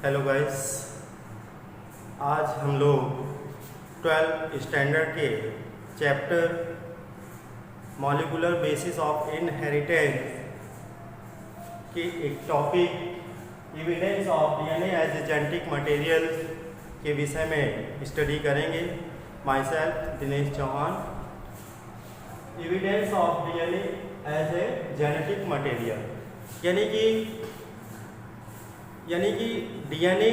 Hello guys, आज हम लोग 12th स्टैंडर्ड के chapter molecular basis of inheritance के एक topic evidence of DNA as a genetic material के विषय में स्टडी करेंगे। Myself Dinesh Chauhan. Evidence of DNA as a genetic material यानी कि डीएनए,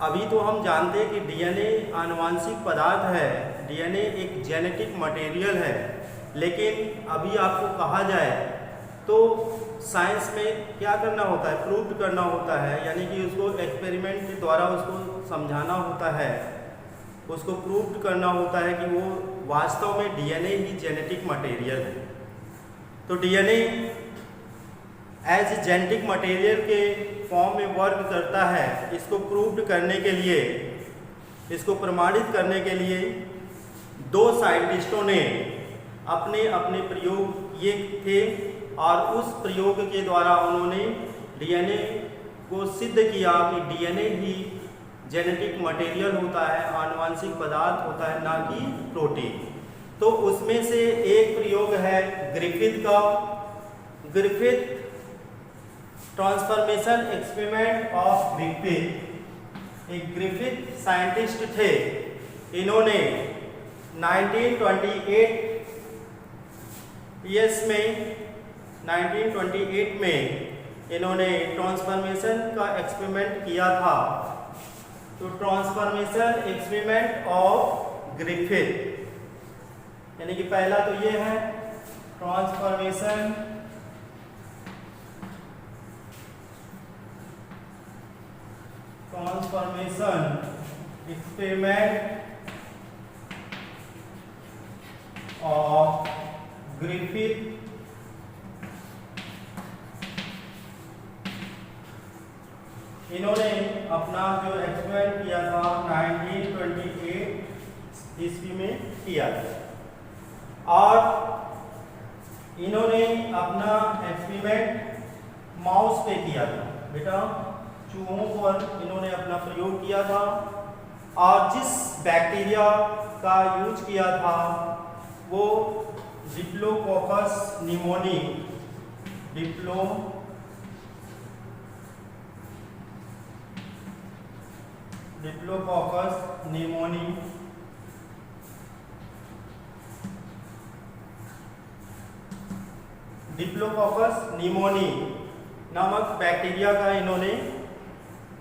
अभी तो हम जानते हैं कि डीएनए आनुवांशिक पदार्थ है, डीएनए एक जेनेटिक मटेरियल है, लेकिन अभी आपको कहा जाए तो साइंस में क्या करना होता है, प्रूव करना होता है, यानी कि उसको एक्सपेरिमेंट के द्वारा उसको समझाना होता है, उसको प्रूव करना होता है कि वो वास्तव में डीएनए ही जेनेटिक मटेरियल है। तो डीएनए एज जेनेटिक मटेरियल के फॉर्म में वर्क करता है। इसको प्रूव करने के लिए, इसको प्रमाणित करने के लिए दो साइंटिस्टों ने अपने अपने प्रयोग किए थे और उस प्रयोग के द्वारा उन्होंने डीएनए को सिद्ध किया कि डीएनए ही जेनेटिक मटेरियल होता है, आनुवांशिक पदार्थ होता है, ना कि प्रोटीन। तो उसमें से एक प्रयोग है ग्रिफिथ का। Griffith transformation experiment of Griffith, एक ग्रिफिथ साइंटिस्ट थे। इन्होंने 1928 में इन्होंने ट्रांसफॉर्मेशन का एक्सपेरिमेंट किया था। तो ट्रांसफॉर्मेशन एक्सपेरिमेंट ऑफ ग्रिफिथ, यानी कि पहला तो ये है ट्रांसफॉर्मेशन एक्सपेरिमेंट ऑफ ग्रिफिथ। इन्होंने अपना जो एक्सपेरिमेंट किया था 1928 ईस्वी में किया था, और इन्होंने अपना एक्सपेरिमेंट माउस पे किया था। बेटा, चूहों पर इन्होंने अपना प्रयोग किया था, और जिस बैक्टीरिया का यूज किया था वो डिप्लोकोकस निमोनी, डिप्लोकोकस निमोनी नामक बैक्टीरिया का इन्होंने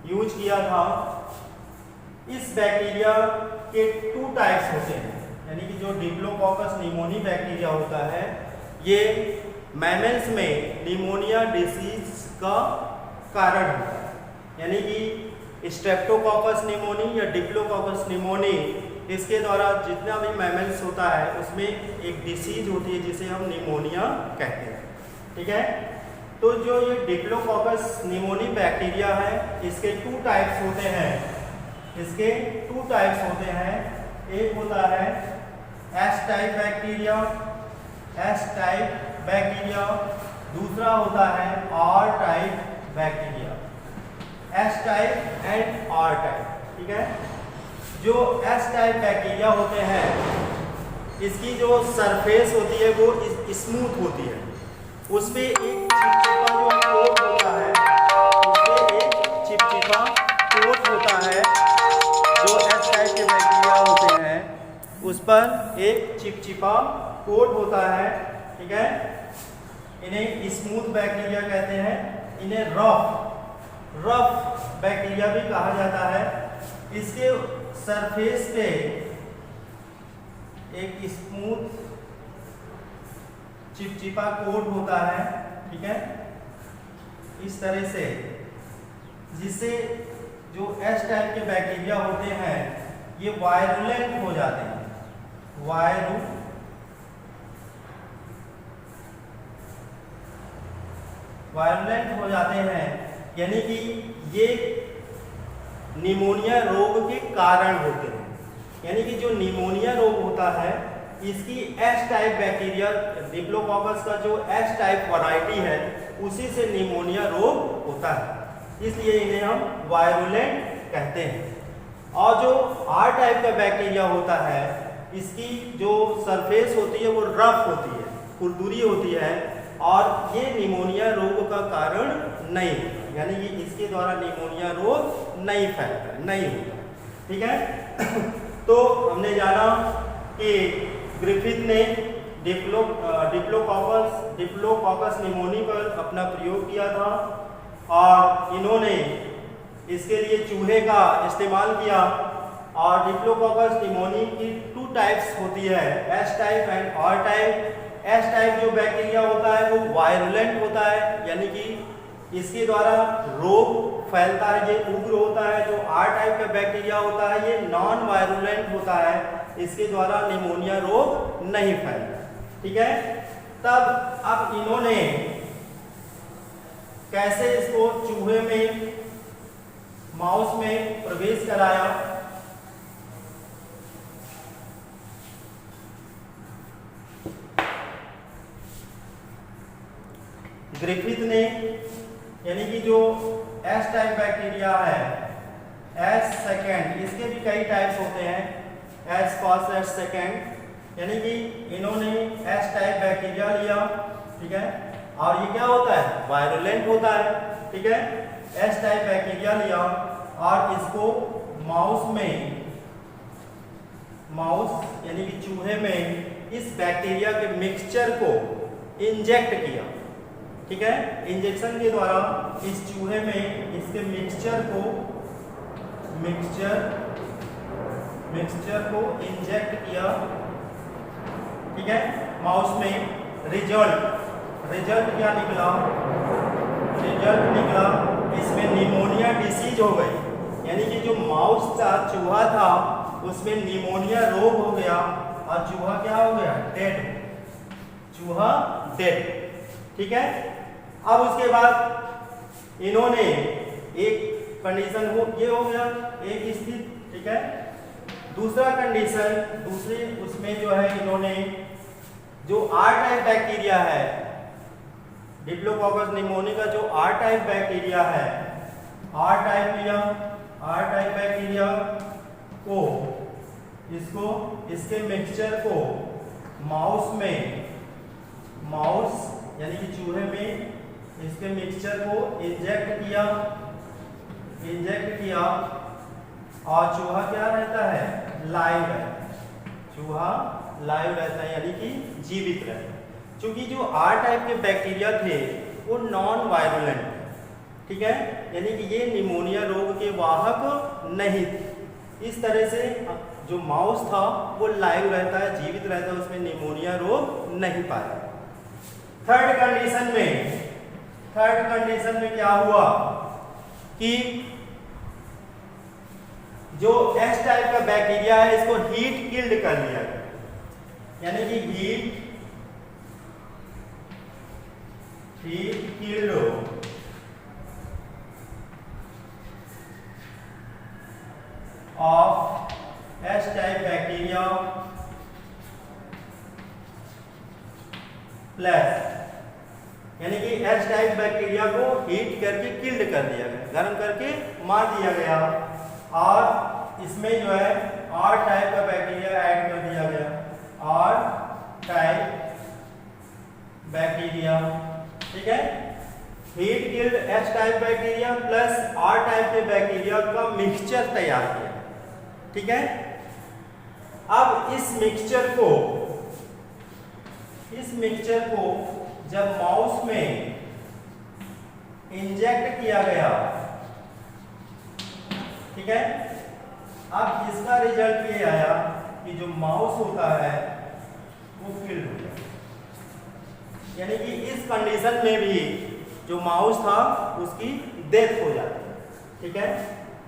यूज किया था। इस बैक्टीरिया के 2 टाइप्स होते हैं, यानी कि जो डिप्लोकोकस निमोनी बैक्टीरिया होता है, ये मैमल्स में निमोनिया डिसीज का कारण होता है। यानी कि स्ट्रेप्टोकोकस निमोनी या डिप्लोकोकस निमोनी, इसके द्वारा जितना भी मैमल्स होता है उसमें एक डिसीज होती है जिसे हम निमोनिया कहते हैं। ठीक है, तो जो ये डिप्लोकोकस निमोनी बैक्टीरिया है, इसके 2 टाइप्स होते हैं। एक होता है एस टाइप बैक्टीरिया, दूसरा होता है R type bacteria. S type and R type. ठीक है, जो एस टाइप बैक्टीरिया होते हैं, इसकी जो सरफेस होती है वो स्मूथ होती है, उस पे एक चिपचिपा जो कोट होता है, जो एस टाइप के बैक्टीरिया होते हैं उस पर एक चिपचिपा कोट होता है। ठीक है, इन्हें स्मूथ बैक्टीरिया कहते हैं, इन्हें रफ बैक्टीरिया भी कहा जाता है। इसके सरफेस पे एक स्मूथ चिपचिपा कोट होता है। ठीक है, इस तरह से, जिससे जो एस टाइप के बैक्टीरिया होते हैं ये वायरुलेंट हो जाते हैं, यानी कि ये निमोनिया रोग के कारण होते हैं। यानी कि जो निमोनिया रोग होता है, इसकी एस टाइप बैक्टीरिया, डिप्लोकोकस का जो एस टाइप वैरायटी है, उसी से निमोनिया रोग होता है। इसलिए इन्हें हम वायरुलेंट कहते हैं। और जो आर टाइप का बैक्टीरिया होता है, इसकी जो सरफेस होती है वो रफ होती है, खुरदुरी होती है, और ये निमोनिया रोग का कारण नहीं होता, यानी कि इसके द्वारा निमोनिया रोग नहीं फैलता, नहीं होता। ठीक है। तो हमने जाना कि ग्रिफिथ ने डिप्लोकॉकस निमोनी पर अपना प्रयोग किया था, और इन्होंने इसके लिए चूहे का इस्तेमाल किया। और डिप्लोकॉकस निमोनी की 2 टाइप्स होती है, S type and R type. S type जो बैक्टीरिया होता है वो वायरुलेंट होता है, यानी कि इसके द्वारा रोग फैलता है, ये उग्र होता है। जो आर टाइप का बैक्टीरिया होता है ये नॉन वायरुलेंट होता है, इसके द्वारा निमोनिया रोग नहीं फैलता। ठीक है। तब अब इन्होंने कैसे इसको चूहे में, माउस में प्रवेश कराया। ग्रिफिथ ने, यानी कि जो एस टाइप बैक्टीरिया है, एस सेकेंड, इसके भी कई टाइप्स होते हैं, एस फर्स्ट एस सेकेंड, यानी कि इन्होंने एस टाइप बैक्टीरिया लिया। ठीक है। और ये क्या होता है, वायरुलेंट होता है। ठीक है। एस टाइप बैक्टीरिया लिया और इसको माउस यानी कि चूहे में इस बैक्टीरिया के मिक्सचर को इंजेक्ट किया। ठीक है। इंजेक्शन के द्वारा इस चूहे में इसके मिक्सचर को इंजेक्ट किया। ठीक है। माउस में रिजल्ट क्या निकला, इसमें निमोनिया डिसीज हो गई, यानी कि जो माउस का चूहा था उसमें निमोनिया रोग हो गया और चूहा क्या हो गया, डेड। ठीक है। अब उसके बाद इन्होंने एक कंडीशन ये हो गया एक स्थिति। ठीक है। दूसरा कंडीशन, दूसरे उसमें जो है इन्होंने जो आर टाइप बैक्टीरिया है, डिप्लोकॉकस निमोनी का जो आर टाइप बैक्टीरिया है, आर टाइप बैक्टीरिया को इसके मिक्सचर को माउस यानी कि चूहे में इसके मिक्सचर को इंजेक्ट किया और चूहा क्या रहता है, लाइव रहता है, यानी कि जीवित रहता है। क्योंकि जो आर टाइप के बैक्टीरिया थे वो नॉन वायरुलेंट, ठीक है, यानी कि ये निमोनिया रोग के वाहक नहीं थे। इस तरह से जो माउस था वो लाइव रहता है, जीवित रहता है, उसमें निमोनिया रोग नहीं पाया। थर्ड कंडीशन में क्या हुआ कि जो एस टाइप का बैक्टीरिया है इसको हीट किल्ड कर लिया गया, यानी कि heat killed of S type bacteria plus, यानी कि एस टाइप बैक्टीरिया को हीट करके किल्ड कर दिया गया, गर्म करके मार दिया गया, और इसमें जो है आर टाइप का बैक्टीरिया ऐड कर दिया गया, आर टाइप बैक्टीरिया। ठीक है। Heat killed S type bacteria plus R type के बैक्टीरिया का मिक्सचर तैयार किया। ठीक है। अब इस मिक्सचर को जब माउस में इंजेक्ट किया गया, ठीक है, अब इसका रिजल्ट ये आया कि जो माउस होता है वो किल्ड हो गया, यानी कि इस कंडीशन में भी जो माउस था उसकी डेथ हो जाती। ठीक है।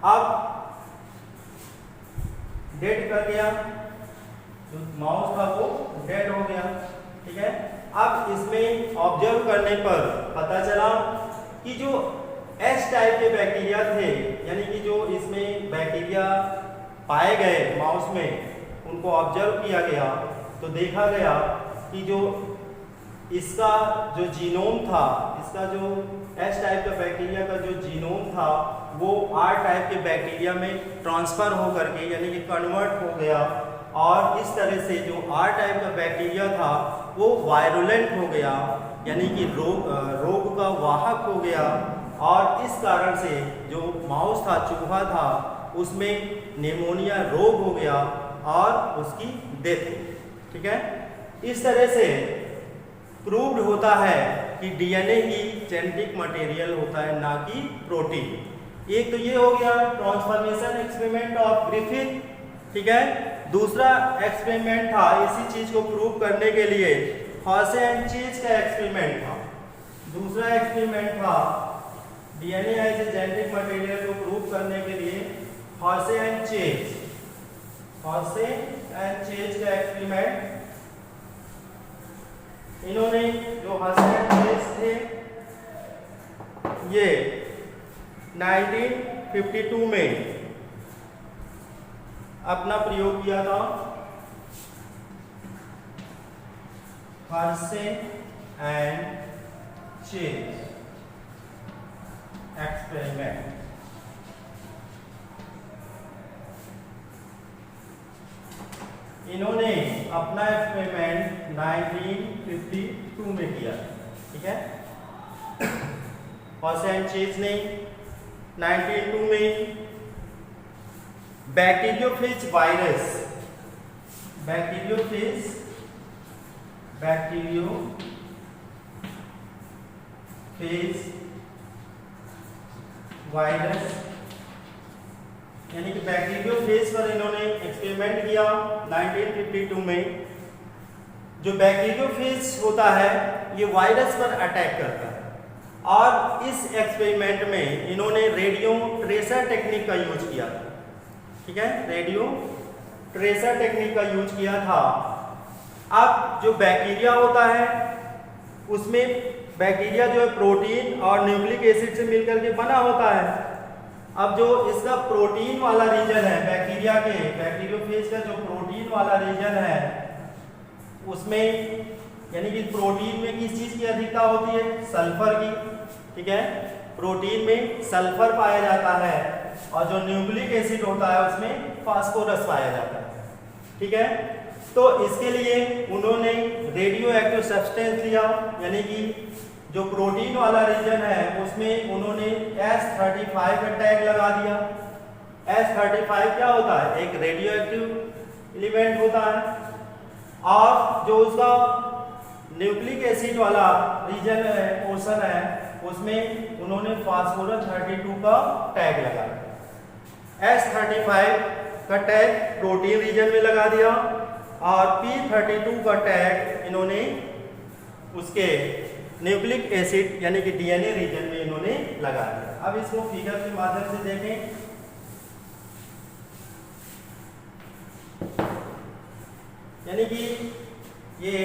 अब डेड कर गया, जो माउस था वो डेड हो गया। ठीक है। अब इसमें ऑब्जर्व करने पर पता चला कि जो एस टाइप के बैक्टीरिया थे, यानी कि जो इसमें बैक्टीरिया पाए गए माउस में, उनको ऑब्जर्व किया गया तो देखा गया कि जो इसका जो जीनोम था, इसका जो एस टाइप का बैक्टीरिया का जो जीनोम था वो आर टाइप के बैक्टीरिया में ट्रांसफर हो करके यानी कि कन्वर्ट हो गया, और इस तरह से जो आर टाइप का बैक्टीरिया था वो वायरुलेंट हो गया यानी कि रोग का वाहक हो गया, और इस कारण से जो माउस था, चूहा था, उसमें निमोनिया रोग हो गया और उसकी डेथ हो गई। ठीक है, इस तरह से प्रूव्ड होता है कि डीएनए ही जेनेटिक मटेरियल होता है, ना कि प्रोटीन। एक तो ये हो गया ट्रांसफॉर्मेशन एक्सपेरिमेंट ऑफ ग्रिफिथ। ठीक है, दूसरा एक्सपेरिमेंट था इसी चीज को प्रूव करने के लिए हॉसे एंड चेज का एक्सपेरिमेंट था। दूसरा एक्सपेरिमेंट था DNA as a genetic material को प्रूव करने के लिए हॉसे एंड चेज का एक्सपेरिमेंट। इन्होंने जो हॉसे एंड चेज थे ये 1952 में अपना प्रयोग किया था। हॉसे एंड चेज एक्सपेरिमेंट। इन्होंने अपना एक्सपेरिमेंट 1952 में किया। ठीक है, हॉसे एंड चेज ने 1952 में बैक्टीरियोफेज वायरस यानी कि बैक्टीरियोफेज पर इन्होंने एक्सपेरिमेंट किया 1952 में। जो बैक्टीरियोफेज होता है ये वायरस पर अटैक करता है, और इस एक्सपेरिमेंट में इन्होंने रेडियो ट्रेसर टेक्निक का यूज किया था। ठीक है, रेडियो ट्रेसर टेक्निक का यूज किया था। अब जो बैक्टीरिया होता है उसमें बैक्टीरिया जो है प्रोटीन और न्यूक्लिक एसिड से मिलकर के बना होता है। अब जो इसका प्रोटीन वाला रीजन है बैक्टीरियोफेज का जो प्रोटीन वाला रीजन है उसमें यानी कि प्रोटीन में किस चीज की अधिकता होती है? सल्फर की। ठीक है, प्रोटीन में सल्फर पाया जाता है और जो न्यूक्लिक एसिड होता है उसमें फास्फोरस पाया जाता है। ठीक है, तो इसके लिए उन्होंने रेडियो एक्टिव सब्सटेंस लिया, यानी कि जो प्रोटीन वाला रीजन है उसमें उन्होंने S35 का टैग लगा दिया। S35 क्या होता है? एक रेडियो एक्टिव एलिमेंट होता है, और जो उसका न्यूक्लिक एसिड वाला रीजन है, पोर्शन है, उसमें उन्होंने फास्फोरस 32 का टैग लगाया। S35 का टैग प्रोटीन रीजन में लगा दिया और P32 का टैग इन्होंने उसके न्यूक्लिक एसिड यानी कि डीएनए रीजन में इन्होंने लगा दिया। अब इसको फिगर के माध्यम से देखें। यानी कि ये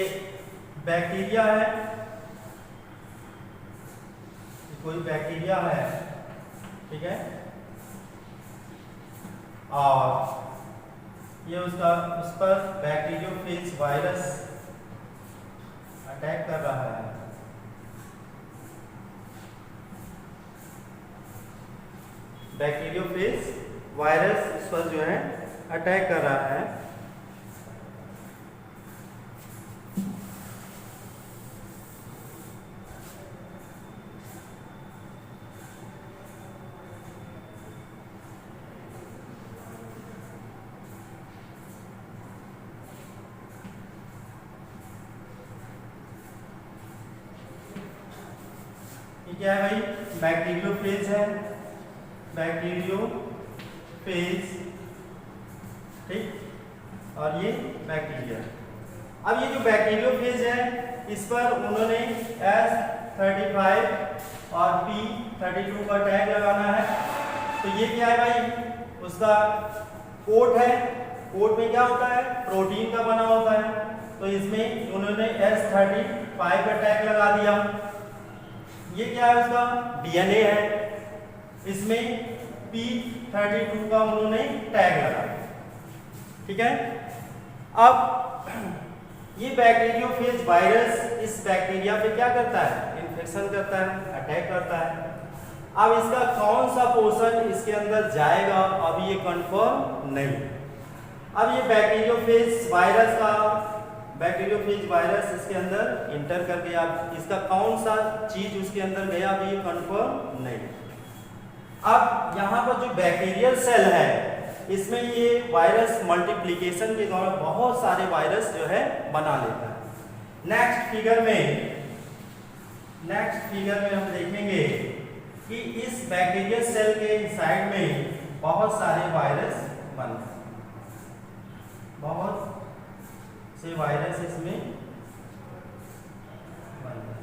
बैक्टीरिया है, कोई बैक्टीरिया है, ठीक है, और ये उस पर बैक्टीरियोफेज वायरस अटैक कर रहा है। बैक्टीरियोफेज वायरस इस पर जो है अटैक कर रहा है। क्या है भाई? बैक्टीरियोफेज है, बैक्टीरियोफेज, ठीक, और ये बैक्टीरिया। अब ये जो बैक्टीरियोफेज है इस पर उन्होंने S35 और P32 का टैग लगाना है। तो ये क्या है भाई? उसका कोट है, कोट में क्या होता है? प्रोटीन का बना होता है। तो इसमें उन्होंने S35 का टैग लगा दिया। ये क्या है? उसका डीएनए है, इसमें P32 का उन्होंने टैग लगाया। ठीक है, अब ये बैक्टीरियोफेज वायरस इस बैक्टीरिया पे क्या करता है, इन्फेक्शन करता है, अटैक करता है। अब इसका कौन सा पोर्शन इसके अंदर जाएगा अभी ये कंफर्म नहीं। अब ये बैक्टीरियोफेज वायरस इसके अंदर इंटर कर गया, इसका कौन सा चीज उसके अंदर गया अभी ये कंफर्म नहीं। अब यहाँ पर जो बैक्टीरियल सेल है इसमें ये वायरस मल्टीप्लिकेशन के द्वारा बहुत सारे वायरस जो है बना लेता है। नेक्स्ट फिगर में हम देखेंगे कि इस बैक्टीरियल सेल के साइड में बहुत सारे वायरस बनते हैं, बहुत से वायरस इसमें बनते हैं।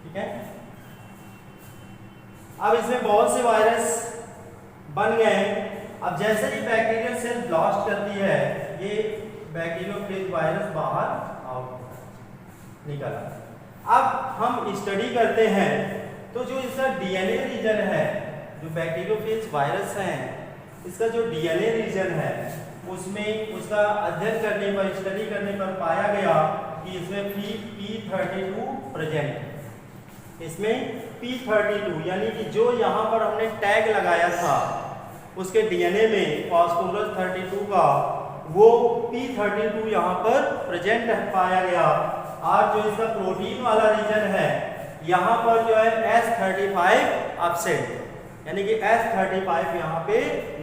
ठीक है, अब इसमें बहुत से वायरस बन गए। अब जैसे ही बैक्टीरियल सेल ब्लास्ट करती है ये बैक्टीरियोफेज वायरस बाहर आउट निकला। अब हम स्टडी करते हैं तो जो इसका डीएनए रीजन है, जो बैक्टीरियोफेज वायरस है इसका जो डीएनए रीजन है उसमें उसका अध्ययन करने पर, स्टडी करने पर पाया गया कि इसमें P32 प्रेजेंट है। इसमें P32 यानी कि जो यहाँ पर हमने टैग लगाया था उसके डीएनए में फास्फोरस 32 का वो P32 यहाँ पर प्रेजेंट पाया गया। और जो इसका प्रोटीन वाला रीजन है यहाँ पर जो है S35 एब्सेंट, यानी कि S35 यहाँ पे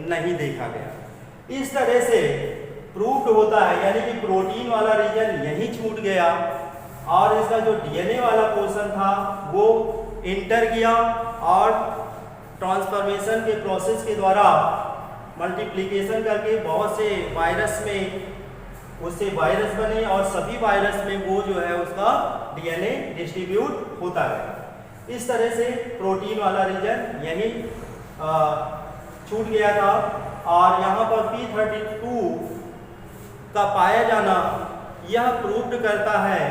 नहीं देखा गया। इस तरह से प्रूव्ड होता है, यानी कि प्रोटीन वाला रीजन यहीं छूट गया और इसका जो डीएनए वाला पोर्शन था वो इंटर किया और ट्रांसफॉर्मेशन के प्रोसेस के द्वारा मल्टीप्लिकेशन करके बहुत से वायरस में उससे वायरस बने और सभी वायरस में वो जो है उसका डीएनए डिस्ट्रीब्यूट होता है। इस तरह से प्रोटीन वाला रीजन यहीं छूट गया था और यहाँ पर P32 का पाया जाना यह प्रूव्ड करता है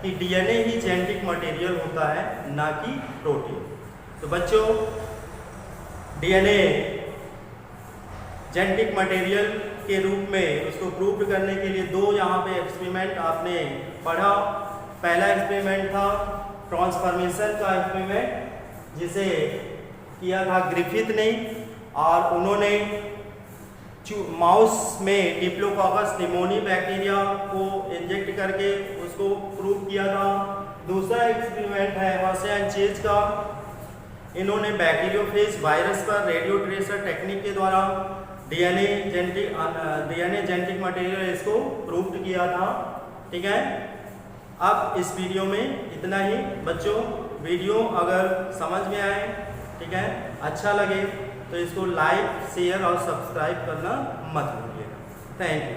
कि डीएनए ही जेनेटिक मटेरियल होता है, ना कि प्रोटीन। तो बच्चों, डीएनए जेनेटिक मटेरियल के रूप में उसको प्रूव करने के लिए दो यहाँ पे एक्सपेरिमेंट आपने पढ़ा। पहला एक्सपेरिमेंट था ट्रांसफॉर्मेशन का एक्सपेरिमेंट जिसे किया था ग्रिफिथ ने, और उन्होंने माउस में डिप्लोकोकस निमोनी बैक्टीरिया को इंजेक्ट करके उसको प्रूव किया था। दूसरा एक्सपेरिमेंट है हर्शे एंड चेज का। इन्होंने बैक्टीरियोफेज वायरस पर रेडियो ट्रेसर टेक्निक के द्वारा डीएनए जेनेटिक मटेरियल इसको प्रूव किया था। ठीक है, अब इस वीडियो में इतना ही बच्चों। वीडियो अगर समझ में आए, ठीक है, अच्छा लगे तो इसको लाइक, शेयर और सब्सक्राइब करना मत भूलिएगा। Thank you.